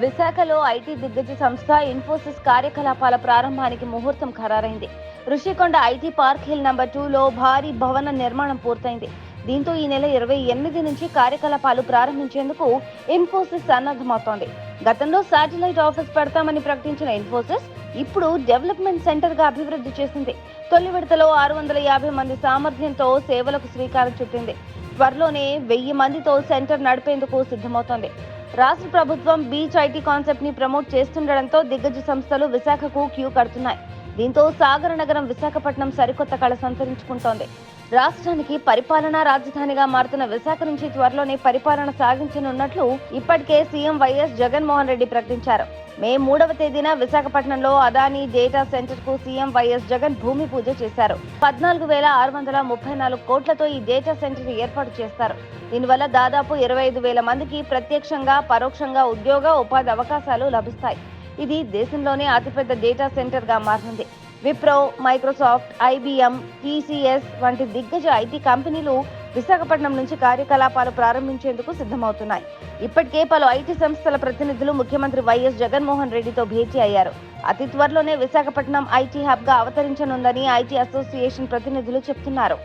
విశాఖలో ఐటీ దిగ్గజ సంస్థ ఇన్ఫోసిస్ కార్యకలాపాల ప్రారంభానికి ముహూర్తం ఖరారైంది. Rushikonda IT park hill number 2లో భారీ భవన నిర్మాణం పూర్తయింది. దీంతో ఈ నెల 28 నుంచి కార్యకలాపాలు ప్రారంభించేందుకు ఇన్ఫోసిస్ సన్నద్ధమవుతోంది. గతంలో శాటిలైట్ ఆఫీస్ పెడతామని ప్రకటించిన ఇన్ఫోసిస్ ఇప్పుడు డెవలప్మెంట్ సెంటర్ గా అభివృద్ధి చేసింది. తొలి విడతలో 650 మంది సామర్థ్యంతో సేవలకు శ్రీకారం చుట్టింది. త్వరలోనే 1000 మందితో సెంటర్ నడిపేందుకు సిద్ధమవుతోంది. రాష్ట్ర ప్రభుత్వం బీచ్ ఐటీ కాన్సెప్ట్ ని ప్రమోట్ చేస్తుండటంతో దిగ్గజ సంస్థలు విశాఖకు క్యూ కడుతున్నాయి. దీంతో సాగర నగరం విశాఖపట్నం సరికొత్త కళ సంతరించుకుంటోంది. రాష్ట్రానికి పరిపాలనా రాజధానిగా మారుతున్న విశాఖ నుంచి త్వరలోనే పరిపాలన సాగించనున్నట్లు ఇప్పటికే సీఎం వైఎస్ జగన్మోహన్ రెడ్డి ప్రకటించారు. మే 3వ తేదీన విశాఖపట్నంలో అదానీ డేటా సెంటర్ కు సీఎం వైఎస్ జగన్ భూమి పూజ చేశారు. 14,634 కోట్లతో ఈ డేటా సెంటర్ ఏర్పాటు చేస్తారు. దీనివల్ల దాదాపు 25,000 మందికి ప్రత్యక్షంగా పరోక్షంగా ఉద్యోగ ఉపాధి అవకాశాలు లభిస్తాయి. ఇది దేశంలోనే అతిపెద్ద డేటా సెంటర్ గా మారింది. విప్రో, మైక్రోసాఫ్ట్, ఐబిఎం, టీసీఎస్ వంటి దిగ్గజ ఐటీ కంపెనీలు విశాఖపట్నం నుంచి కార్యకలాపాలు ప్రారంభించేందుకు సిద్ధమవుతున్నాయి. ఇప్పటికే పలు ఐటీ సంస్థల ప్రతినిధులు ముఖ్యమంత్రి వైఎస్ జగన్మోహన్ రెడ్డితో భేటీ అయ్యారు. అతి త్వరలోనే విశాఖపట్నం ఐటీ హబ్ గా అవతరించనుందని ఐటీ అసోసియేషన్ ప్రతినిధులు చెబుతున్నారు.